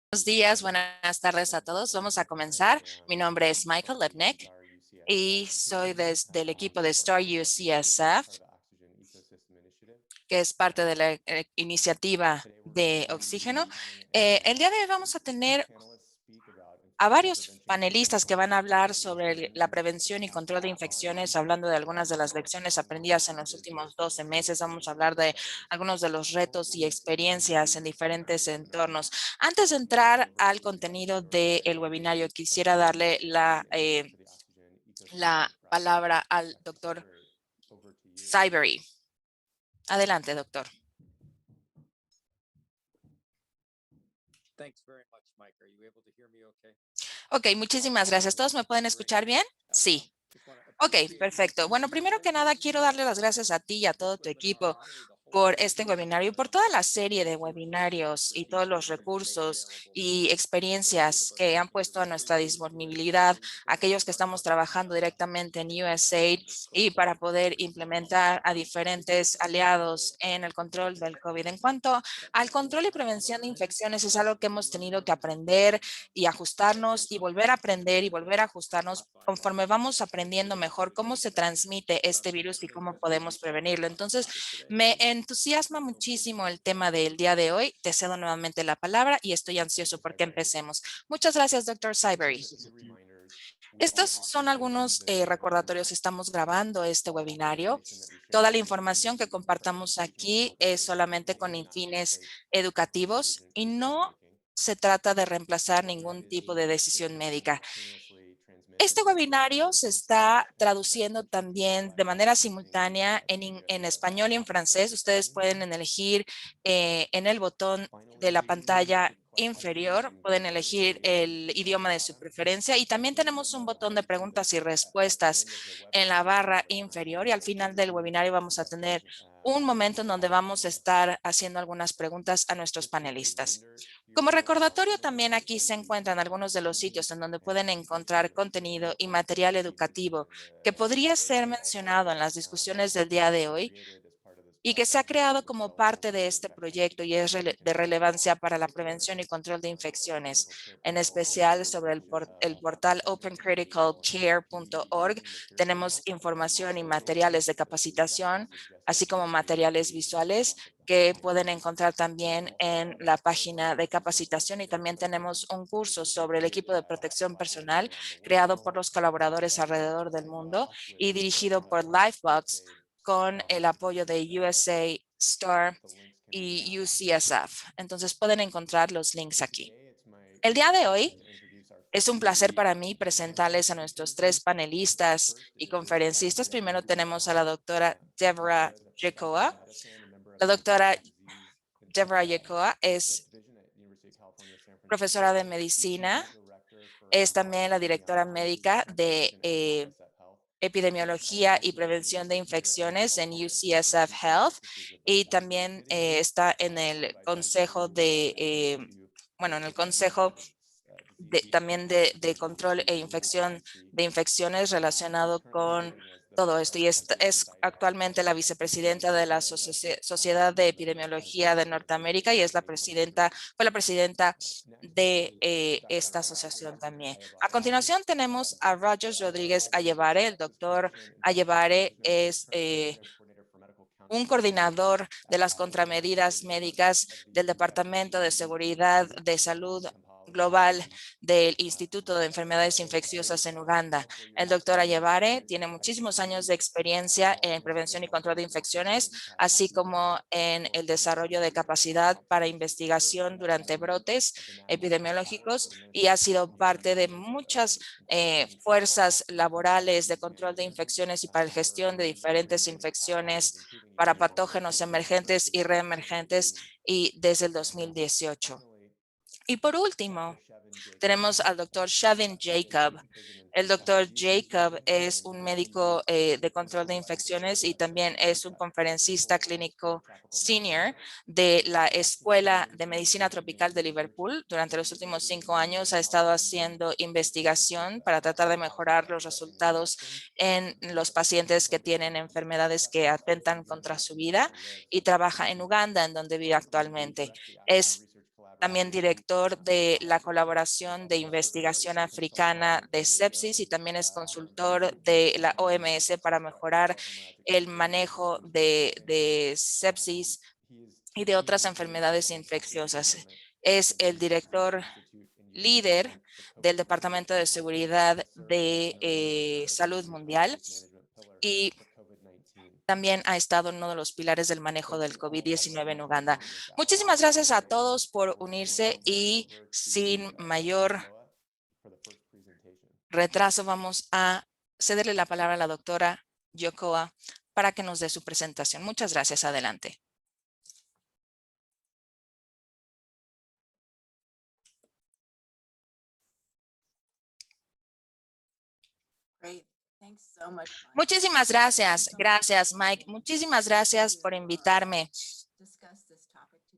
Buenos días, buenas tardes a todos. Vamos a comenzar. Mi nombre es Michael Lepnick y soy del equipo de STAR UCSF, que es parte de la iniciativa de oxígeno. El día de hoy vamos a tener a varios panelistas que van a hablar sobre la prevención y control de infecciones, hablando de algunas de las lecciones aprendidas en los últimos 12 meses. Vamos a hablar de algunos de los retos y experiencias en diferentes entornos. Antes de entrar al contenido del webinario, quisiera darle la palabra al doctor Cybery. Adelante, doctor. Ok, muchísimas gracias. ¿Todos me pueden escuchar bien? Sí. Ok, perfecto. Bueno, primero que nada, quiero darle las gracias a ti y a todo tu equipo por este webinario y por toda la serie de webinarios y todos los recursos y experiencias que han puesto a nuestra disponibilidad aquellos que estamos trabajando directamente en USAID y para poder implementar a diferentes aliados en el control del COVID. En cuanto al control y prevención de infecciones, es algo que hemos tenido que aprender y ajustarnos y volver a aprender y volver a ajustarnos conforme vamos aprendiendo mejor cómo se transmite este virus y cómo podemos prevenirlo. Entonces, me entusiasma muchísimo el tema del día de hoy. Te cedo nuevamente la palabra y estoy ansioso porque empecemos. Muchas gracias, doctor Cybery. Estos son algunos recordatorios. Estamos grabando este webinario. Toda la información que compartamos aquí es solamente con fines educativos y no se trata de reemplazar ningún tipo de decisión médica. Este webinario se está traduciendo también de manera simultánea en español y en francés. Ustedes pueden elegir en el botón de la pantalla inferior, pueden elegir el idioma de su preferencia y también tenemos un botón de preguntas y respuestas en la barra inferior y al final del webinario vamos a tener un momento en donde vamos a estar haciendo algunas preguntas a nuestros panelistas. Como recordatorio, también aquí se encuentran algunos de los sitios en donde pueden encontrar contenido y material educativo que podría ser mencionado en las discusiones del día de hoy y que se ha creado como parte de este proyecto y es de relevancia para la prevención y control de infecciones, en especial sobre el portal opencriticalcare.org. Tenemos información y materiales de capacitación, así como materiales visuales que pueden encontrar también en la página de capacitación y también tenemos un curso sobre el equipo de protección personal creado por los colaboradores alrededor del mundo y dirigido por Lifebox con el apoyo de USA, STAR y UCSF. Entonces pueden encontrar los links aquí. El día de hoy es un placer para mí presentarles a nuestros tres panelistas y conferencistas. Primero tenemos a la doctora Deborah Yekoa. La doctora Deborah Yekoa es profesora de medicina, es también la directora médica de epidemiología y prevención de infecciones en UCSF Health y también está en el consejo en el consejo también de control e infección de infecciones relacionado con todo esto. Y es actualmente la vicepresidenta de la Sociedad de Epidemiología de Norteamérica y fue la presidenta de esta asociación también. A continuación tenemos a Rogers Rodríguez Ayevare. El doctor Ayevare es un coordinador de las contramedidas médicas del Departamento de Seguridad de Salud Global del Instituto de Enfermedades Infecciosas en Uganda. El doctor Ayevare tiene muchísimos años de experiencia en prevención y control de infecciones, así como en el desarrollo de capacidad para investigación durante brotes epidemiológicos y ha sido parte de muchas fuerzas laborales de control de infecciones y para la gestión de diferentes infecciones para patógenos emergentes y reemergentes y desde el 2018. Y por último, tenemos al doctor Shavin Jacob. El doctor Jacob es un médico de control de infecciones y también es un conferencista clínico senior de la Escuela de Medicina Tropical de Liverpool. Durante los últimos 5 años ha estado haciendo investigación para tratar de mejorar los resultados en los pacientes que tienen enfermedades que atentan contra su vida y trabaja en Uganda, en donde vive actualmente. Es también director de la colaboración de investigación africana de sepsis y también es consultor de la OMS para mejorar el manejo de sepsis y de otras enfermedades infecciosas. Es el director líder del Departamento de Seguridad de Salud Mundial y también ha estado en uno de los pilares del manejo del COVID-19 en Uganda. Muchísimas gracias a todos por unirse y sin mayor retraso vamos a cederle la palabra a la doctora Yokoa para que nos dé su presentación. Muchas gracias. Adelante. Muchísimas gracias. Gracias, Mike. Muchísimas gracias por invitarme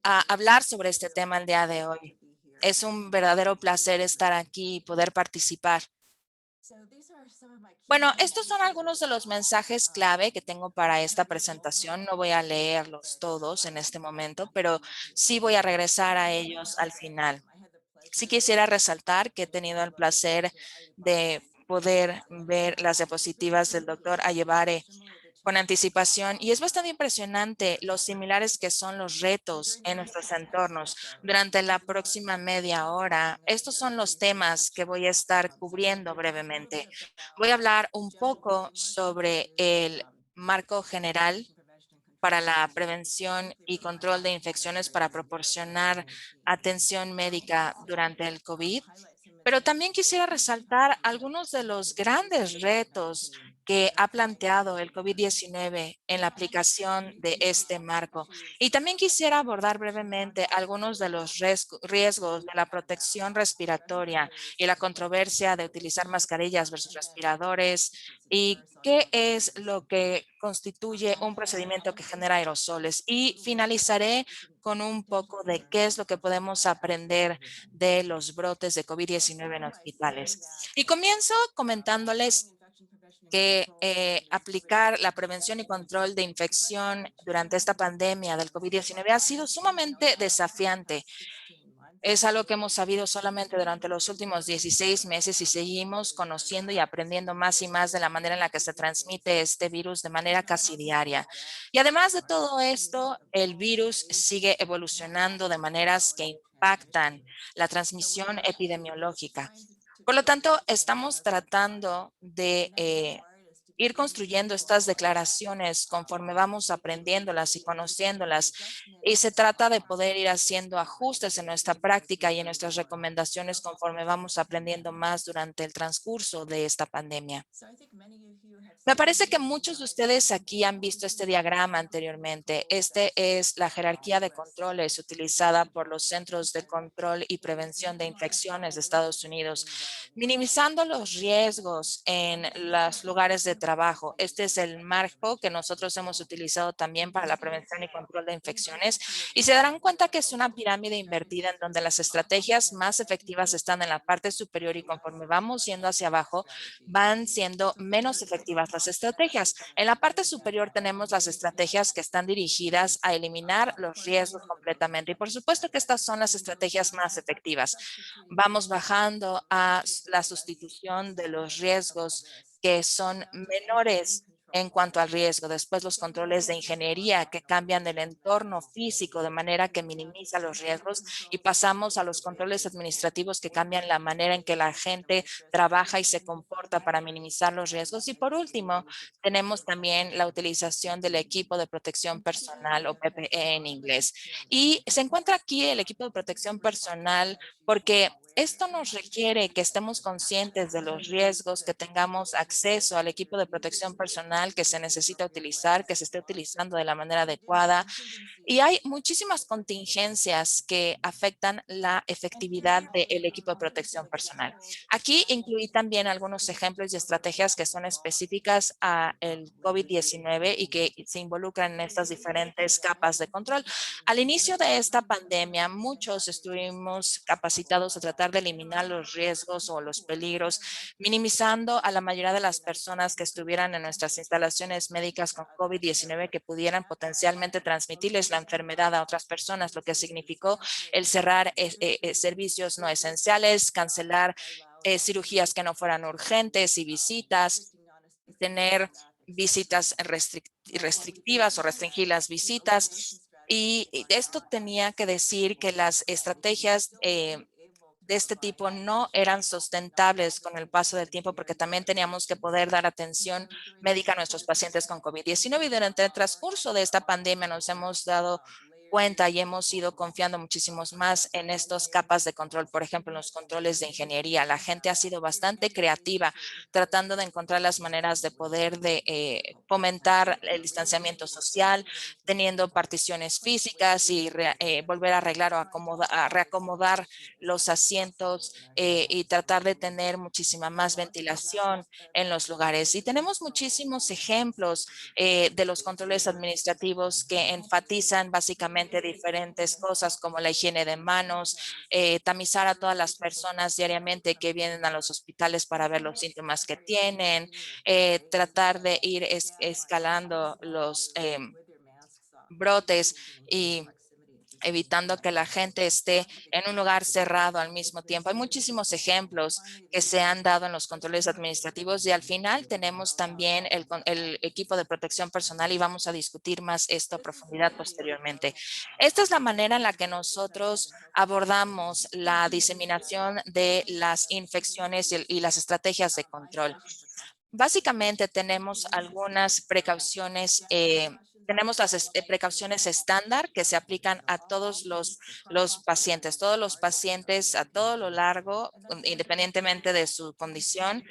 a hablar sobre este tema el día de hoy. Es un verdadero placer estar aquí y poder participar. Bueno, estos son algunos de los mensajes clave que tengo para esta presentación. No voy a leerlos todos en este momento, pero sí voy a regresar a ellos al final. Sí quisiera resaltar que he tenido el placer de poder ver las diapositivas del doctor Ayebare con anticipación y es bastante impresionante los similares que son los retos en nuestros entornos. Durante la próxima media hora, estos son los temas que voy a estar cubriendo brevemente. Voy a hablar un poco sobre el marco general para la prevención y control de infecciones para proporcionar atención médica durante el COVID. Pero también quisiera resaltar algunos de los grandes retos que ha planteado el COVID-19 en la aplicación de este marco. Y también quisiera abordar brevemente algunos de los riesgos de la protección respiratoria y la controversia de utilizar mascarillas versus respiradores y qué es lo que constituye un procedimiento que genera aerosoles. Y finalizaré con un poco de qué es lo que podemos aprender de los brotes de COVID-19 en hospitales. Y comienzo comentándoles que aplicar la prevención y control de infección durante esta pandemia del COVID-19 ha sido sumamente desafiante. Es algo que hemos sabido solamente durante los últimos 16 meses y seguimos conociendo y aprendiendo más y más de la manera en la que se transmite este virus de manera casi diaria. Y además de todo esto, el virus sigue evolucionando de maneras que impactan la transmisión epidemiológica. Por lo tanto, estamos tratando de ir construyendo estas declaraciones conforme vamos aprendiéndolas y conociéndolas. Y se trata de poder ir haciendo ajustes en nuestra práctica y en nuestras recomendaciones conforme vamos aprendiendo más durante el transcurso de esta pandemia. Me parece que muchos de ustedes aquí han visto este diagrama anteriormente. Este es la jerarquía de controles utilizada por los Centros de Control y Prevención de Infecciones de Estados Unidos, minimizando los riesgos en los lugares de trabajo. Este es el marco que nosotros hemos utilizado también para la prevención y control de infecciones. Y se darán cuenta que es una pirámide invertida en donde las estrategias más efectivas están en la parte superior y conforme vamos yendo hacia abajo, van siendo menos efectivas las estrategias. En la parte superior tenemos las estrategias que están dirigidas a eliminar los riesgos completamente. Y por supuesto que estas son las estrategias más efectivas. Vamos bajando a la sustitución de los riesgos que son menores en cuanto al riesgo. Después los controles de ingeniería que cambian el entorno físico de manera que minimiza los riesgos y pasamos a los controles administrativos que cambian la manera en que la gente trabaja y se comporta para minimizar los riesgos. Y por último, tenemos también la utilización del equipo de protección personal o PPE en inglés. Y se encuentra aquí el equipo de protección personal porque esto nos requiere que estemos conscientes de los riesgos, que tengamos acceso al equipo de protección personal que se necesita utilizar, que se esté utilizando de la manera adecuada. Y hay muchísimas contingencias que afectan la efectividad del equipo de protección personal. Aquí incluí también algunos ejemplos y estrategias que son específicas a el COVID-19 y que se involucran en estas diferentes capas de control. Al inicio de esta pandemia, muchos estuvimos capacitados a tratar tratar de eliminar los riesgos o los peligros, minimizando a la mayoría de las personas que estuvieran en nuestras instalaciones médicas con COVID-19 que pudieran potencialmente transmitirles la enfermedad a otras personas, lo que significó el cerrar servicios no esenciales, cancelar cirugías que no fueran urgentes y visitas, tener visitas restrictivas o restringir las visitas. Y esto tenía que decir que las estrategias de este tipo no eran sustentables con el paso del tiempo porque también teníamos que poder dar atención médica a nuestros pacientes con COVID-19 y durante el transcurso de esta pandemia nos hemos dado cuenta y hemos ido confiando muchísimos más en estas capas de control, por ejemplo, en los controles de ingeniería. La gente ha sido bastante creativa tratando de encontrar las maneras de poder fomentar el distanciamiento social, teniendo particiones físicas y volver a arreglar o a reacomodar los asientos y tratar de tener muchísima más ventilación en los lugares. Y tenemos muchísimos ejemplos de los controles administrativos que enfatizan básicamente diferentes cosas como la higiene de manos, tamizar a todas las personas diariamente que vienen a los hospitales para ver los síntomas que tienen, tratar de ir escalando los brotes y evitando que la gente esté en un lugar cerrado al mismo tiempo. Hay muchísimos ejemplos que se han dado en los controles administrativos y al final tenemos también el equipo de protección personal y vamos a discutir más esto a profundidad posteriormente. Esta es la manera en la que nosotros abordamos la diseminación de las infecciones y las estrategias de control. Básicamente tenemos algunas precauciones, tenemos las precauciones estándar que se aplican a todos los pacientes a todo lo largo, independientemente de su condición.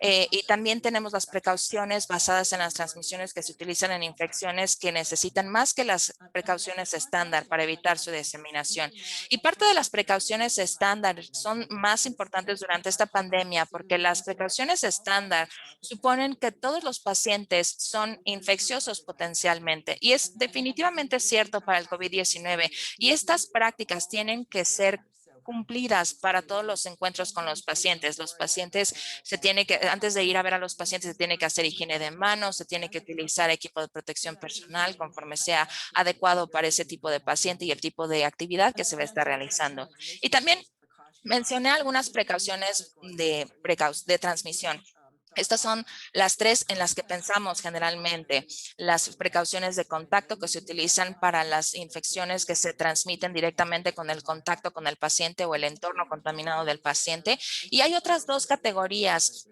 Y también tenemos las precauciones basadas en las transmisiones que se utilizan en infecciones que necesitan más que las precauciones estándar para evitar su diseminación. Y parte de las precauciones estándar son más importantes durante esta pandemia porque las precauciones estándar suponen que todos los pacientes son infecciosos potencialmente y es definitivamente cierto para el COVID-19 y estas prácticas tienen que ser cumplidas para todos los encuentros con los pacientes. Los pacientes antes de ir a ver a los pacientes, se tiene que hacer higiene de manos, se tiene que utilizar equipo de protección personal conforme sea adecuado para ese tipo de paciente y el tipo de actividad que se va a estar realizando. Y también mencioné algunas precauciones de transmisión. Estas son las tres en las que pensamos generalmente. Las precauciones de contacto que se utilizan para las infecciones que se transmiten directamente con el contacto con el paciente o el entorno contaminado del paciente. Y hay otras dos categorías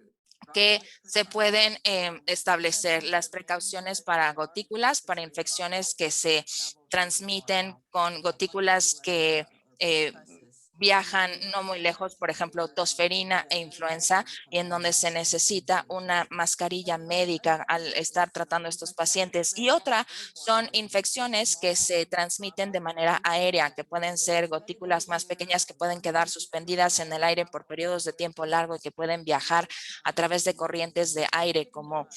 que se pueden establecer las precauciones para gotículas, para infecciones que se transmiten con gotículas que viajan no muy lejos, por ejemplo, tosferina e influenza, y en donde se necesita una mascarilla médica al estar tratando a estos pacientes. Y otra son infecciones que se transmiten de manera aérea, que pueden ser gotículas más pequeñas que pueden quedar suspendidas en el aire por periodos de tiempo largo y que pueden viajar a través de corrientes de aire como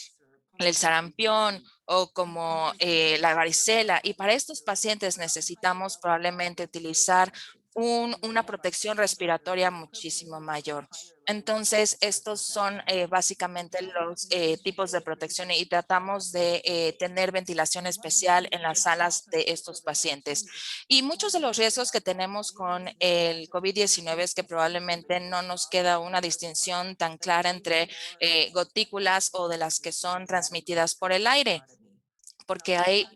el sarampión o como la varicela. Y para estos pacientes necesitamos probablemente utilizar una protección respiratoria muchísimo mayor. Entonces, estos son básicamente los tipos de protección y tratamos de tener ventilación especial en las salas de estos pacientes. Y muchos de los riesgos que tenemos con el COVID-19 es que probablemente no nos queda una distinción tan clara entre gotículas o de las que son transmitidas por el aire, porque ahí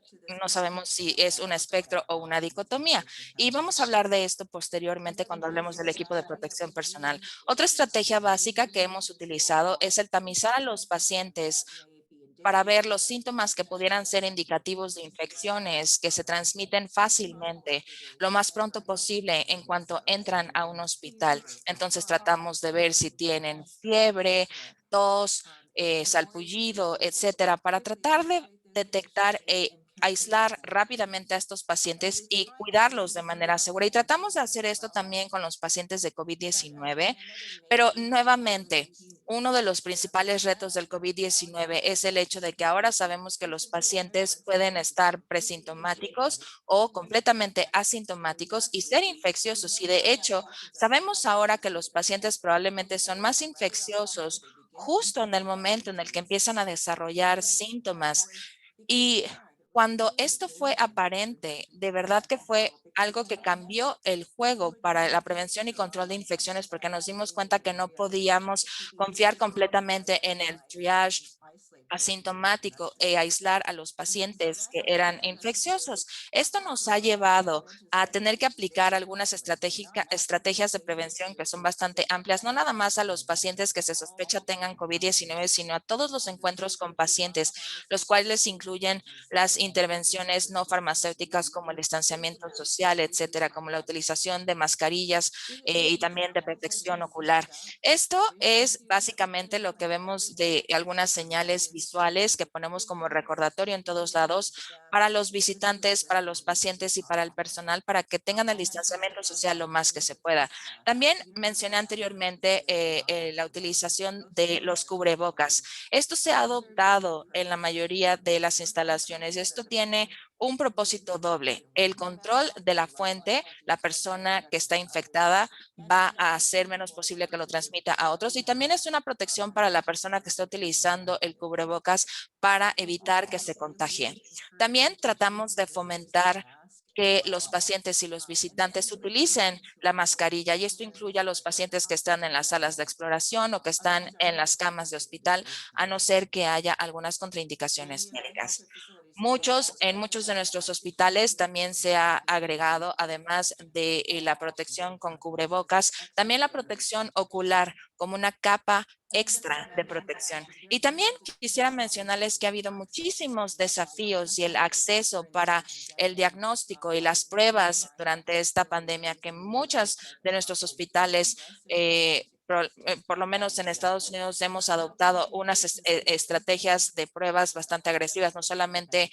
no sabemos si es un espectro o una dicotomía. Y vamos a hablar de esto posteriormente cuando hablemos del equipo de protección personal. Otra estrategia básica que hemos utilizado es el tamizar a los pacientes para ver los síntomas que pudieran ser indicativos de infecciones que se transmiten fácilmente lo más pronto posible en cuanto entran a un hospital. Entonces tratamos de ver si tienen fiebre, tos, salpullido, etcétera, para tratar de detectar aislar rápidamente a estos pacientes y cuidarlos de manera segura. Y tratamos de hacer esto también con los pacientes de COVID-19, pero nuevamente, uno de los principales retos del COVID-19 es el hecho de que ahora sabemos que los pacientes pueden estar presintomáticos o completamente asintomáticos y ser infecciosos. Y de hecho, sabemos ahora que los pacientes probablemente son más infecciosos justo en el momento en el que empiezan a desarrollar síntomas. Y cuando esto fue aparente, de verdad que fue algo que cambió el juego para la prevención y control de infecciones, porque nos dimos cuenta que no podíamos confiar completamente en el triage asintomático e aislar a los pacientes que eran infecciosos. Esto nos ha llevado a tener que aplicar algunas estrategias de prevención que son bastante amplias, no nada más a los pacientes que se sospecha tengan COVID-19, sino a todos los encuentros con pacientes, los cuales incluyen las intervenciones no farmacéuticas como el distanciamiento social, etcétera, como la utilización de mascarillas y también de protección ocular. Esto es básicamente lo que vemos de algunas señales visuales que ponemos como recordatorio en todos lados para los visitantes, para los pacientes y para el personal para que tengan el distanciamiento social lo más que se pueda. También mencioné anteriormente la utilización de los cubrebocas. Esto se ha adoptado en la mayoría de las instalaciones. Esto tiene un propósito doble: el control de la fuente, la persona que está infectada va a hacer menos posible que lo transmita a otros, y también es una protección para la persona que está utilizando el cubrebocas para evitar que se contagie. También tratamos de fomentar que los pacientes y los visitantes utilicen la mascarilla, y esto incluye a los pacientes que están en las salas de exploración o que están en las camas de hospital, a no ser que haya algunas contraindicaciones médicas. En muchos de nuestros hospitales también se ha agregado, además de la protección con cubrebocas, también la protección ocular como una capa extra de protección. Y también quisiera mencionarles que ha habido muchísimos desafíos y el acceso para el diagnóstico y las pruebas durante esta pandemia, que muchas de nuestros hospitales por lo menos en Estados Unidos hemos adoptado unas estrategias de pruebas bastante agresivas. No solamente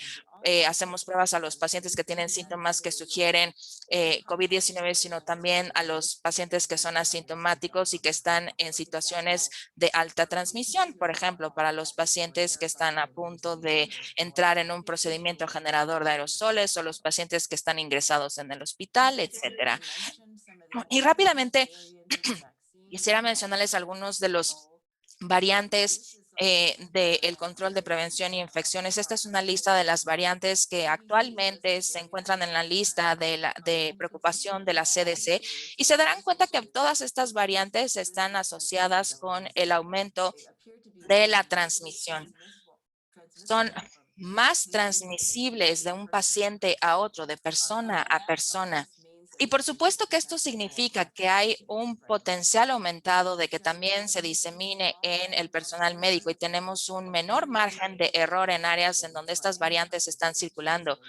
hacemos pruebas a los pacientes que tienen síntomas que sugieren COVID-19, sino también a los pacientes que son asintomáticos y que están en situaciones de alta transmisión. Por ejemplo, para los pacientes que están a punto de entrar en un procedimiento generador de aerosoles, o los pacientes que están ingresados en el hospital, etcétera. Y rápidamente, quisiera mencionarles algunos de los variantes del control de prevención y infecciones. Esta es una lista de las variantes que actualmente se encuentran en la lista de preocupación de la CDC, y se darán cuenta que todas estas variantes están asociadas con el aumento de la transmisión. Son más transmisibles de un paciente a otro, de persona a persona. Y por supuesto que esto significa que hay un potencial aumentado de que también se disemine en el personal médico, y tenemos un menor margen de error en áreas en donde estas variantes están circulando,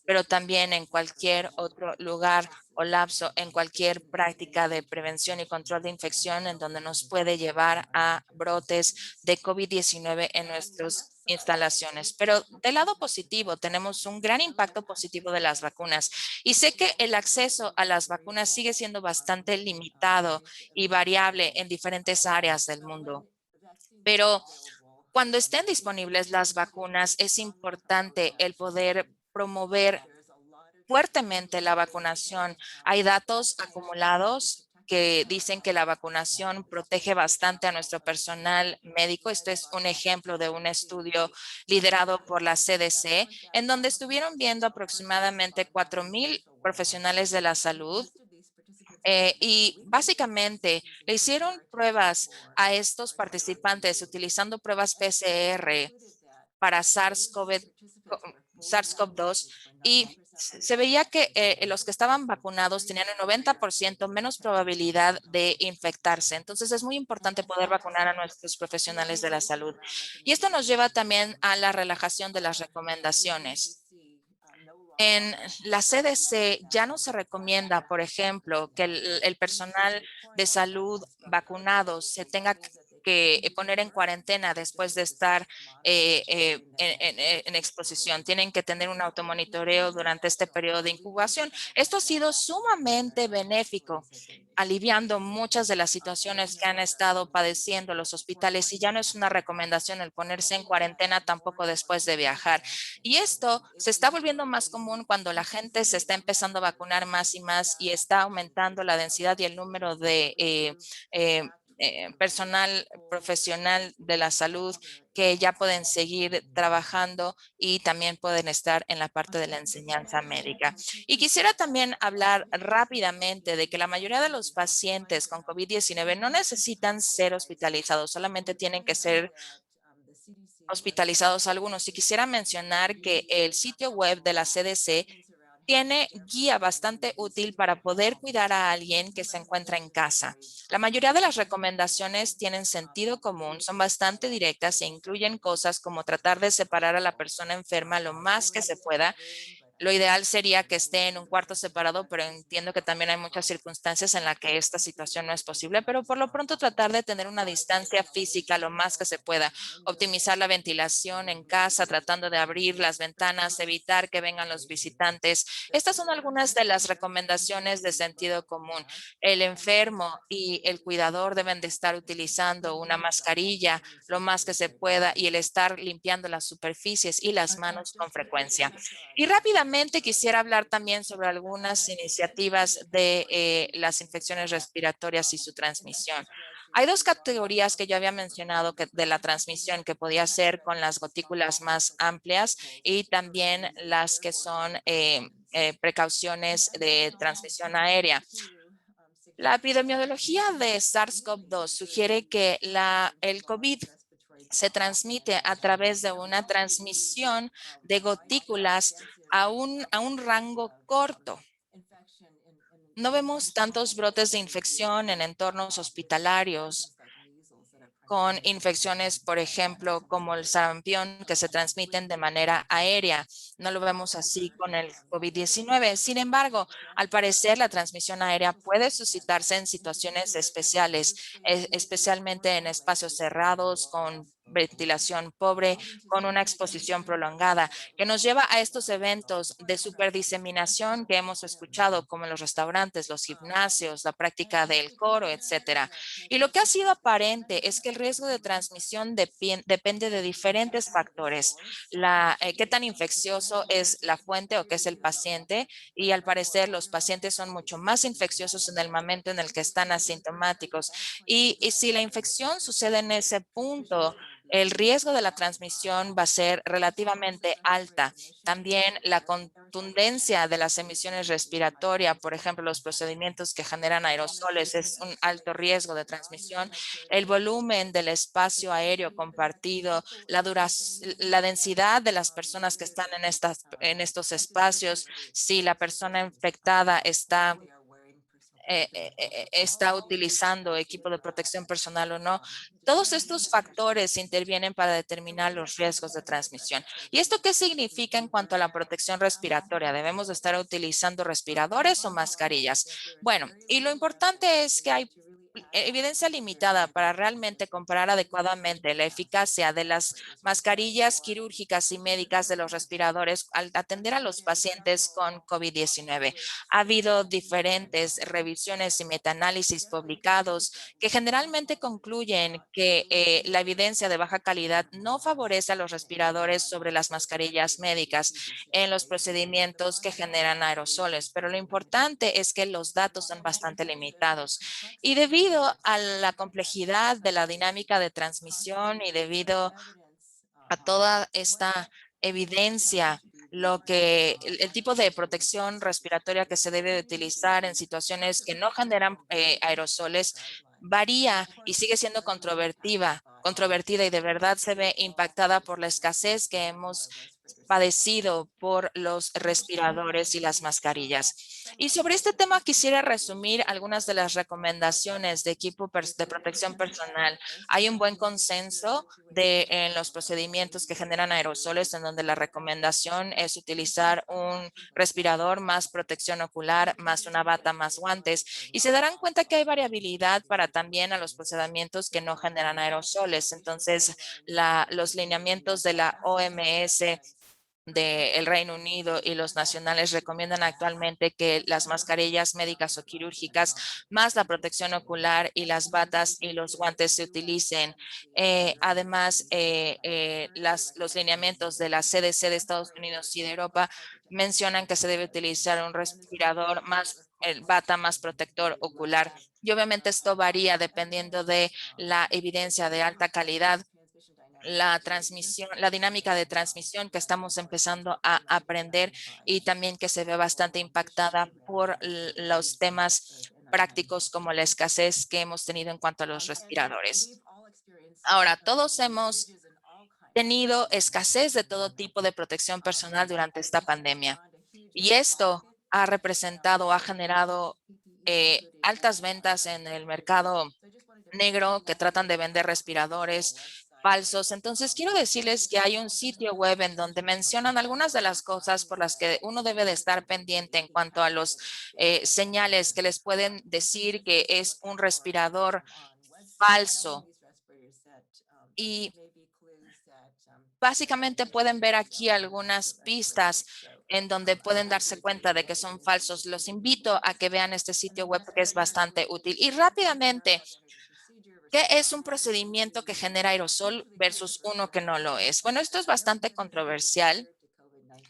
pero también en cualquier otro lugar o lapso, en cualquier práctica de prevención y control de infección en donde nos puede llevar a brotes de COVID-19 en nuestras instalaciones. Pero del lado positivo, tenemos un gran impacto positivo de las vacunas. Y sé que el acceso a las vacunas sigue siendo bastante limitado y variable en diferentes áreas del mundo. Pero cuando estén disponibles las vacunas, es importante el poder promover fuertemente la vacunación. Hay datos acumulados que dicen que la vacunación protege bastante a nuestro personal médico. Esto es un ejemplo de un estudio liderado por la CDC, en donde estuvieron viendo aproximadamente 4,000 profesionales de la salud, y básicamente le hicieron pruebas a estos participantes utilizando pruebas PCR para SARS-CoV-2, y se veía que los que estaban vacunados tenían un 90% menos probabilidad de infectarse. Entonces es muy importante poder vacunar a nuestros profesionales de la salud. Y esto nos lleva también a la relajación de las recomendaciones. En la CDC ya no se recomienda, por ejemplo, que el personal de salud vacunado se tenga que poner en cuarentena después de estar en exposición. Tienen que tener un automonitoreo durante este periodo de incubación. Esto ha sido sumamente benéfico, aliviando muchas de las situaciones que han estado padeciendo los hospitales, y ya no es una recomendación el ponerse en cuarentena tampoco después de viajar. Y esto se está volviendo más común cuando la gente se está empezando a vacunar más y más y está aumentando la densidad y el número de eh, personal profesional de la salud que ya pueden seguir trabajando y también pueden estar en la parte de la enseñanza médica. Y quisiera también hablar rápidamente de que la mayoría de los pacientes con COVID-19 no necesitan ser hospitalizados, solamente tienen que ser hospitalizados algunos. Y quisiera mencionar que el sitio web de la CDC tiene guía bastante útil para poder cuidar a alguien que se encuentra en casa. La mayoría de las recomendaciones tienen sentido común, son bastante directas e incluyen cosas como tratar de separar a la persona enferma lo más que se pueda. Lo ideal sería que esté en un cuarto separado, pero entiendo que también hay muchas circunstancias en las que esta situación no es posible, pero por lo pronto tratar de tener una distancia física lo más que se pueda, optimizar la ventilación en casa, tratando de abrir las ventanas, evitar que vengan los visitantes. Estas son algunas de las recomendaciones de sentido común. El enfermo y el cuidador deben de estar utilizando una mascarilla lo más que se pueda y el estar limpiando las superficies y las manos con frecuencia. Y rápidamente quisiera hablar también sobre algunas iniciativas de las infecciones respiratorias y su transmisión. Hay dos categorías que yo había mencionado de la transmisión, que podía ser con las gotículas más amplias y también las que son precauciones de transmisión aérea. La epidemiología de SARS-CoV-2 sugiere que el COVID se transmite a través de una transmisión de gotículas a un rango corto. No vemos tantos brotes de infección en entornos hospitalarios con infecciones, por ejemplo, como el sarampión, que se transmiten de manera aérea. No lo vemos así con el COVID-19. Sin embargo, al parecer, la transmisión aérea puede suscitarse en situaciones especiales, especialmente en espacios cerrados, con ventilación pobre, con una exposición prolongada, que nos lleva a estos eventos de superdiseminación que hemos escuchado, como en los restaurantes, los gimnasios, la práctica del coro, etcétera. Y lo que ha sido aparente es que el riesgo de transmisión depende de diferentes factores. Qué tan infeccioso es la fuente o qué es el paciente, y al parecer los pacientes son mucho más infecciosos en el momento en el que están asintomáticos. Y si la infección sucede en ese punto, el riesgo de la transmisión va a ser relativamente alta. También la contundencia de las emisiones respiratorias, por ejemplo, los procedimientos que generan aerosoles, es un alto riesgo de transmisión. El volumen del espacio aéreo compartido, la densidad de las personas que están en estos espacios, si la persona infectada está utilizando equipo de protección personal o no. Todos estos factores intervienen para determinar los riesgos de transmisión. ¿Y esto qué significa en cuanto a la protección respiratoria? ¿Debemos de estar utilizando respiradores o mascarillas? Bueno, y lo importante es que hay evidencia limitada para realmente comparar adecuadamente la eficacia de las mascarillas quirúrgicas y médicas de los respiradores al atender a los pacientes con COVID-19. Ha habido diferentes revisiones y metaanálisis publicados que generalmente concluyen que la evidencia de baja calidad no favorece a los respiradores sobre las mascarillas médicas en los procedimientos que generan aerosoles, pero lo importante es que los datos son bastante limitados. Y debido a la complejidad de la dinámica de transmisión y debido a toda esta evidencia, el tipo de protección respiratoria que se debe de utilizar en situaciones que no generan aerosoles varía y sigue siendo controvertida y de verdad se ve impactada por la escasez que hemos padecido por los respiradores y las mascarillas. Y sobre este tema quisiera resumir algunas de las recomendaciones de equipo de protección personal. Hay un buen consenso en los procedimientos que generan aerosoles, en donde la recomendación es utilizar un respirador más protección ocular, más una bata, más guantes. Y se darán cuenta que hay variabilidad para también a los procedimientos que no generan aerosoles. Entonces, los lineamientos de la OMS del Reino Unido y los nacionales recomiendan actualmente que las mascarillas médicas o quirúrgicas, más la protección ocular y las batas y los guantes se utilicen. Además, los lineamientos de la CDC de Estados Unidos y de Europa mencionan que se debe utilizar un respirador más bata más protector ocular. Y obviamente esto varía dependiendo de la evidencia de alta calidad, la transmisión, la dinámica de transmisión que estamos empezando a aprender y también que se ve bastante impactada por los temas prácticos como la escasez que hemos tenido en cuanto a los respiradores. Ahora, todos hemos tenido escasez de todo tipo de protección personal durante esta pandemia y esto ha representado, ha generado altas ventas en el mercado negro que tratan de vender respiradores falsos. Entonces, quiero decirles que hay un sitio web en donde mencionan algunas de las cosas por las que uno debe de estar pendiente en cuanto a los señales que les pueden decir que es un respirador falso. Y básicamente pueden ver aquí algunas pistas en donde pueden darse cuenta de que son falsos. Los invito a que vean este sitio web que es bastante útil. Y rápidamente, ¿qué es un procedimiento que genera aerosol versus uno que no lo es? Bueno, esto es bastante controversial.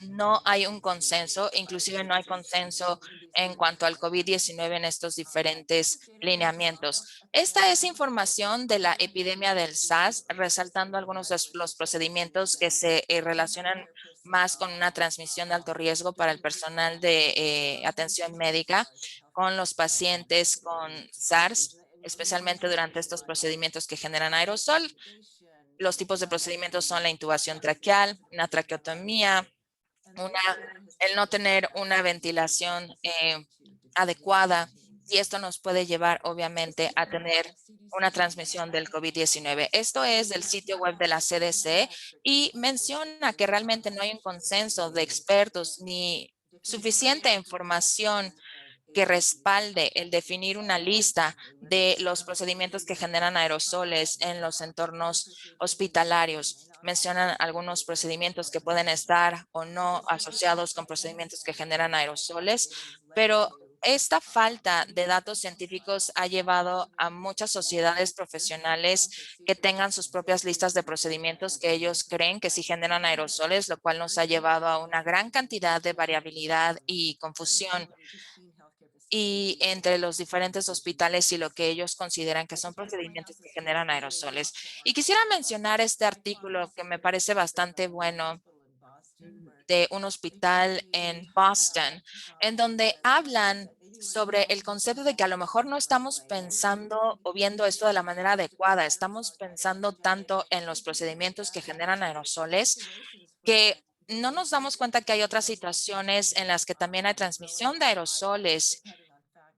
No hay un consenso, inclusive no hay consenso en cuanto al COVID-19 en estos diferentes lineamientos. Esta es información de la epidemia del SARS, resaltando algunos de los procedimientos que se relacionan más con una transmisión de alto riesgo para el personal de atención médica con los pacientes con SARS, especialmente durante estos procedimientos que generan aerosol. Los tipos de procedimientos son la intubación traqueal, una traqueotomía, el no tener una ventilación adecuada, y esto nos puede llevar obviamente a tener una transmisión del COVID-19. Esto es del sitio web de la CDC y menciona que realmente no hay un consenso de expertos ni suficiente información que respalde el definir una lista de los procedimientos que generan aerosoles en los entornos hospitalarios. Mencionan algunos procedimientos que pueden estar o no asociados con procedimientos que generan aerosoles, pero esta falta de datos científicos ha llevado a muchas sociedades profesionales que tengan sus propias listas de procedimientos que ellos creen que sí generan aerosoles, lo cual nos ha llevado a una gran cantidad de variabilidad y confusión y entre los diferentes hospitales y lo que ellos consideran que son procedimientos que generan aerosoles. Y quisiera mencionar este artículo que me parece bastante bueno de un hospital en Boston, en donde hablan sobre el concepto de que a lo mejor no estamos pensando o viendo esto de la manera adecuada, estamos pensando tanto en los procedimientos que generan aerosoles que no nos damos cuenta que hay otras situaciones en las que también hay transmisión de aerosoles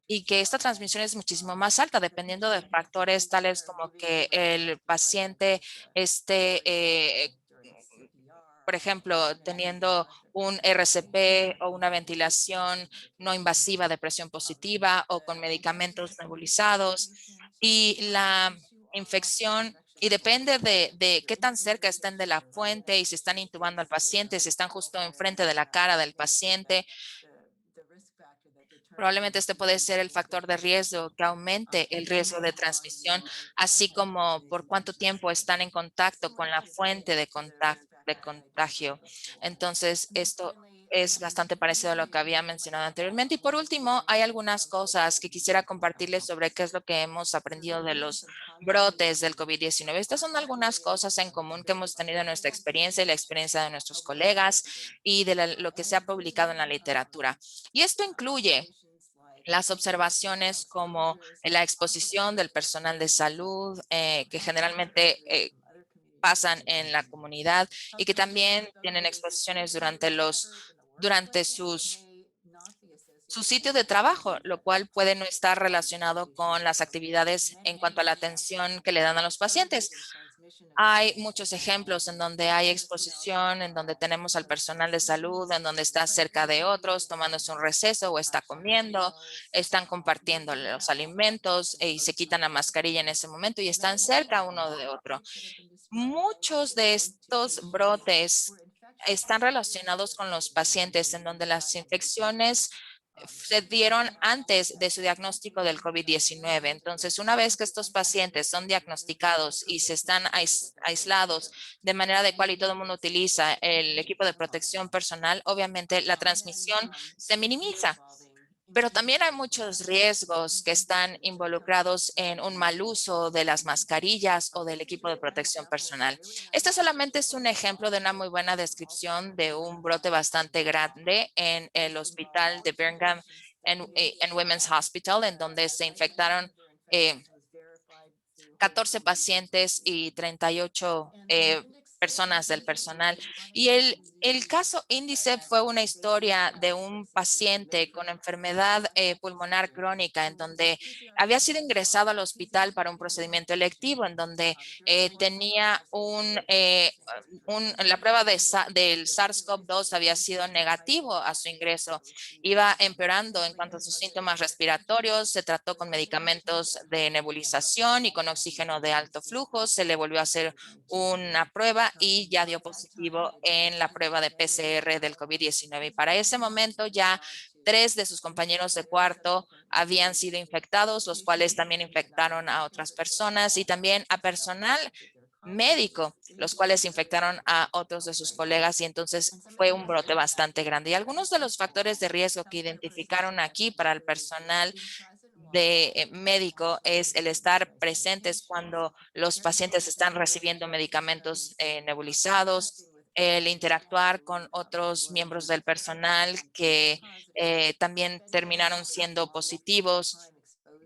y que esta transmisión es muchísimo más alta dependiendo de factores tales como que el paciente esté, por ejemplo, teniendo un RCP o una ventilación no invasiva de presión positiva o con medicamentos nebulizados y la infección. Y depende de qué tan cerca estén de la fuente y si están intubando al paciente, si están justo enfrente de la cara del paciente. Probablemente este puede ser el factor de riesgo que aumente el riesgo de transmisión, así como por cuánto tiempo están en contacto con la fuente de contagio. Entonces, esto es bastante parecido a lo que había mencionado anteriormente. Y por último, hay algunas cosas que quisiera compartirles sobre qué es lo que hemos aprendido de los brotes del COVID-19. Estas son algunas cosas en común que hemos tenido en nuestra experiencia y la experiencia de nuestros colegas y de lo que se ha publicado en la literatura. Y esto incluye las observaciones como la exposición del personal de salud, que generalmente pasan en la comunidad y que también tienen exposiciones durante su sitio de trabajo, lo cual puede no estar relacionado con las actividades en cuanto a la atención que le dan a los pacientes. Hay muchos ejemplos en donde hay exposición, en donde tenemos al personal de salud, en donde está cerca de otros, tomándose un receso o está comiendo, están compartiendo los alimentos y se quitan la mascarilla en ese momento y están cerca uno de otro. Muchos de estos brotes están relacionados con los pacientes en donde las infecciones se dieron antes de su diagnóstico del COVID-19. Entonces, una vez que estos pacientes son diagnosticados y se están aislados de manera adecuada y todo el mundo utiliza el equipo de protección personal, obviamente la transmisión se minimiza. Pero también hay muchos riesgos que están involucrados en un mal uso de las mascarillas o del equipo de protección personal. Este solamente es un ejemplo de una muy buena descripción de un brote bastante grande en el hospital de Birmingham en Women's Hospital, en donde se infectaron eh, 14 pacientes y 38 personas del personal. Y el caso índice fue una historia de un paciente con enfermedad pulmonar crónica en donde había sido ingresado al hospital para un procedimiento electivo, en donde tenía la prueba del SARS-CoV-2 había sido negativo a su ingreso. Iba empeorando en cuanto a sus síntomas respiratorios, se trató con medicamentos de nebulización y con oxígeno de alto flujo, se le volvió a hacer una prueba y ya dio positivo en la prueba de PCR del COVID-19. Y para ese momento ya 3 de sus compañeros de cuarto habían sido infectados, los cuales también infectaron a otras personas y también a personal médico, los cuales infectaron a otros de sus colegas y entonces fue un brote bastante grande. Y algunos de los factores de riesgo que identificaron aquí para el personal de médico es el estar presentes cuando los pacientes están recibiendo medicamentos nebulizados, el interactuar con otros miembros del personal que también terminaron siendo positivos,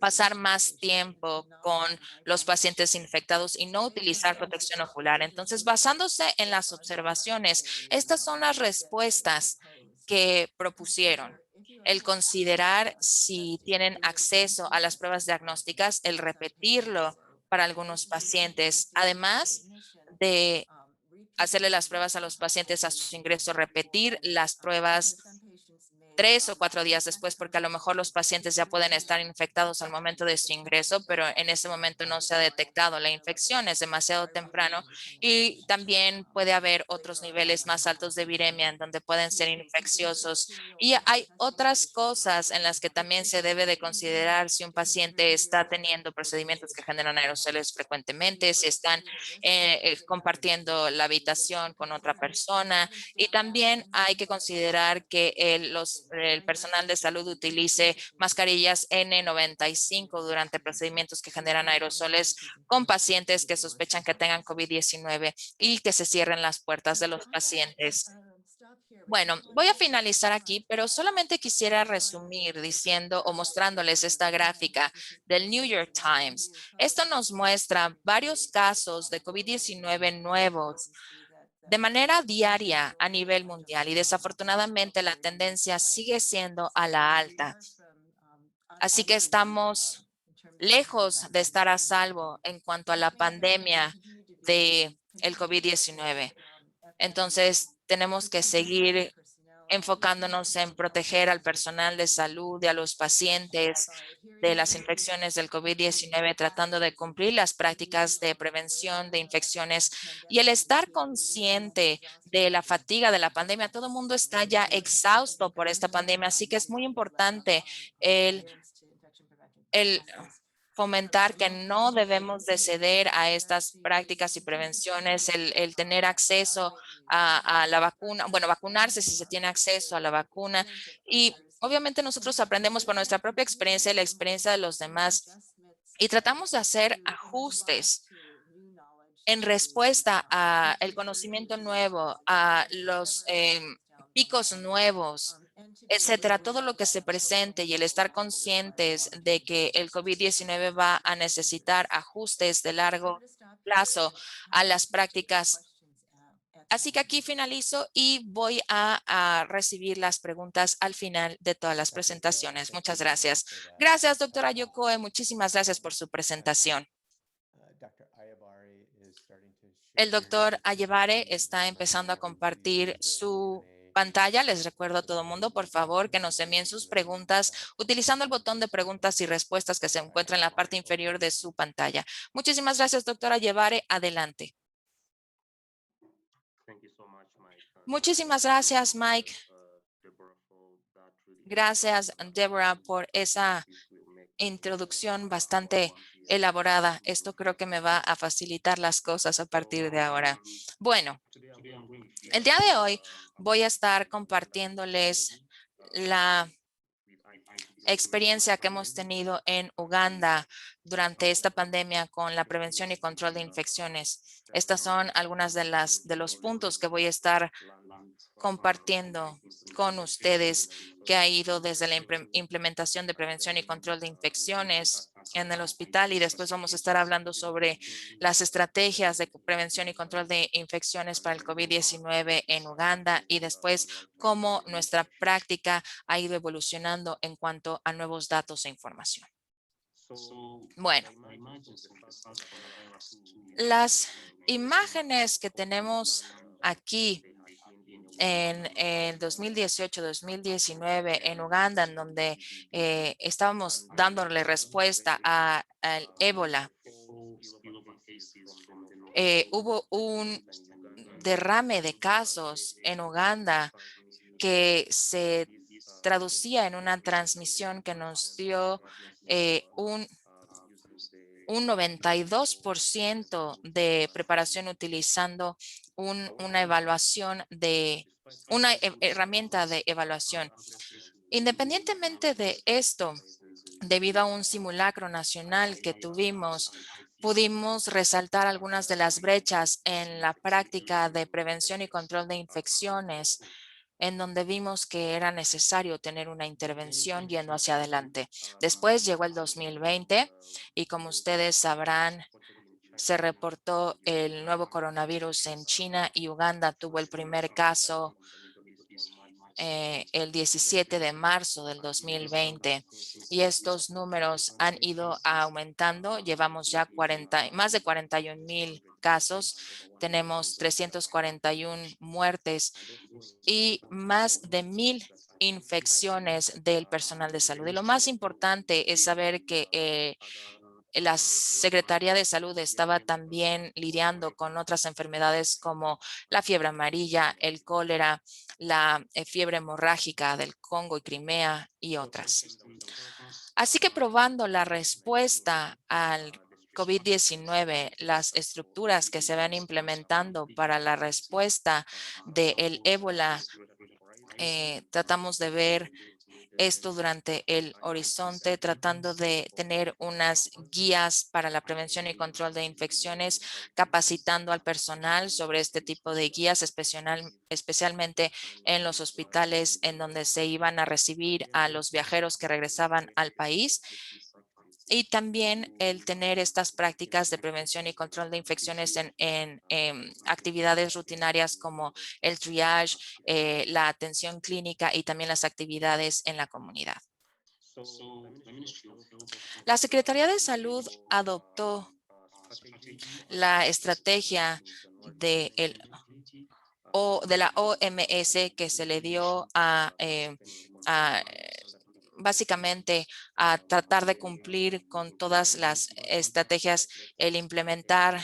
pasar más tiempo con los pacientes infectados y no utilizar protección ocular. Entonces, basándose en las observaciones, estas son las respuestas que propusieron. El considerar si tienen acceso a las pruebas diagnósticas, el repetirlo para algunos pacientes, además de hacerle las pruebas a los pacientes a su ingreso, repetir las pruebas 3 o 4 días después, porque a lo mejor los pacientes ya pueden estar infectados al momento de su ingreso, pero en ese momento no se ha detectado la infección, es demasiado temprano y también puede haber otros niveles más altos de viremia en donde pueden ser infecciosos. Y hay otras cosas en las que también se debe de considerar si un paciente está teniendo procedimientos que generan aerosoles frecuentemente, si están compartiendo la habitación con otra persona, y también hay que considerar que el personal de salud utilice mascarillas N95 durante procedimientos que generan aerosoles con pacientes que sospechan que tengan COVID-19 y que se cierren las puertas de los pacientes. Bueno, voy a finalizar aquí, pero solamente quisiera resumir diciendo o mostrándoles esta gráfica del New York Times. Esto nos muestra varios casos de COVID-19 nuevos de manera diaria a nivel mundial y desafortunadamente la tendencia sigue siendo a la alta. Así que estamos lejos de estar a salvo en cuanto a la pandemia de el COVID-19. Entonces, tenemos que seguir enfocándonos en proteger al personal de salud y a los pacientes de las infecciones del COVID-19, tratando de cumplir las prácticas de prevención de infecciones y el estar consciente de la fatiga de la pandemia. Todo el mundo está ya exhausto por esta pandemia, así que es muy importante el, el fomentar que no debemos de ceder a estas prácticas y prevenciones, el tener acceso a la vacuna, bueno, vacunarse si se tiene acceso a la vacuna. Y obviamente nosotros aprendemos por nuestra propia experiencia y la experiencia de los demás y tratamos de hacer ajustes en respuesta a el conocimiento nuevo, a los picos nuevos, etcétera, todo lo que se presente y el estar conscientes de que el COVID-19 va a necesitar ajustes de largo plazo a las prácticas. Así que aquí finalizo y voy a recibir las preguntas al final de todas las presentaciones. Muchas gracias. Gracias, doctora Yokoe. Muchísimas gracias por su presentación. El doctor Ayebare está empezando a compartir su pantalla. Les recuerdo a todo el mundo, por favor, que nos envíen sus preguntas utilizando el botón de preguntas y respuestas que se encuentra en la parte inferior de su pantalla. Muchísimas gracias, doctora Ayebare. Adelante. Muchísimas gracias, Mike. Gracias, Deborah, por esa introducción bastante elaborada. Esto creo que me va a facilitar las cosas a partir de ahora. Bueno, el día de hoy voy a estar compartiéndoles la experiencia que hemos tenido en Uganda durante esta pandemia con la prevención y control de infecciones. Estas son algunas de los puntos que voy a estar compartiendo con ustedes, que ha ido desde la implementación de prevención y control de infecciones en el hospital, y después vamos a estar hablando sobre las estrategias de prevención y control de infecciones para el COVID-19 en Uganda, y después cómo nuestra práctica ha ido evolucionando en cuanto a nuevos datos e información. Bueno, las imágenes que tenemos aquí en el 2018-2019 en Uganda, en donde estábamos dándole respuesta al ébola. Hubo un derrame de casos en Uganda que se traducía en una transmisión que nos dio un 92% de preparación utilizando una evaluación una herramienta de evaluación. Independientemente de esto, debido a un simulacro nacional que tuvimos, pudimos resaltar algunas de las brechas en la práctica de prevención y control de infecciones, en donde vimos que era necesario tener una intervención yendo hacia adelante. Después llegó el 2020 y, como ustedes sabrán, se reportó el nuevo coronavirus en China y Uganda tuvo el primer caso el 17 de marzo del 2020, y estos números han ido aumentando. Llevamos ya más de 41,000 casos, tenemos 341 muertes y más de 1,000 infecciones del personal de salud. Y lo más importante es saber que la Secretaría de Salud estaba también lidiando con otras enfermedades como la fiebre amarilla, el cólera, la fiebre hemorrágica del Congo y Crimea y otras. Así que, probando la respuesta al COVID-19, las estructuras que se van implementando para la respuesta del ébola, tratamos de ver esto durante el horizonte, tratando de tener unas guías para la prevención y control de infecciones, capacitando al personal sobre este tipo de guías, especialmente en los hospitales en donde se iban a recibir a los viajeros que regresaban al país. Y también el tener estas prácticas de prevención y control de infecciones en actividades rutinarias como el triage, la atención clínica y también las actividades en la comunidad. La Secretaría de Salud adoptó la estrategia de la OMS que se le dio básicamente a tratar de cumplir con todas las estrategias, el implementar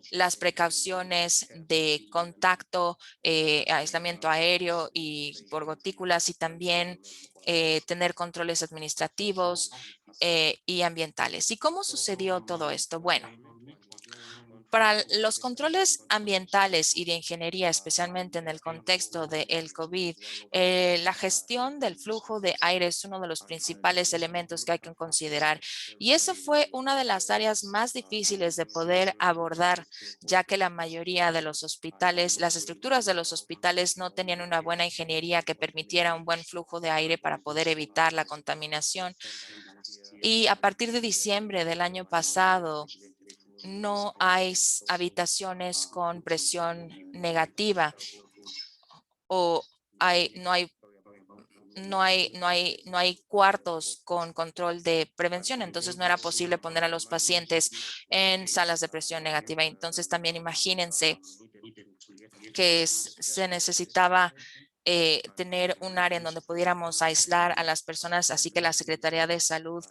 las precauciones de contacto, aislamiento aéreo y por gotículas, y también tener controles administrativos y ambientales. ¿Y cómo sucedió todo esto? Bueno, Para los controles ambientales y de ingeniería, especialmente en el contexto del COVID, la gestión del flujo de aire es uno de los principales elementos que hay que considerar. Y eso fue una de las áreas más difíciles de poder abordar, ya que la mayoría de los hospitales, las estructuras de los hospitales no tenían una buena ingeniería que permitiera un buen flujo de aire para poder evitar la contaminación. Y a partir de diciembre del año pasado, no hay habitaciones con presión negativa o no hay cuartos con control de prevención. Entonces no era posible poner a los pacientes en salas de presión negativa. Entonces también imagínense que se necesitaba tener un área en donde pudiéramos aislar a las personas. Así que la Secretaría de Salud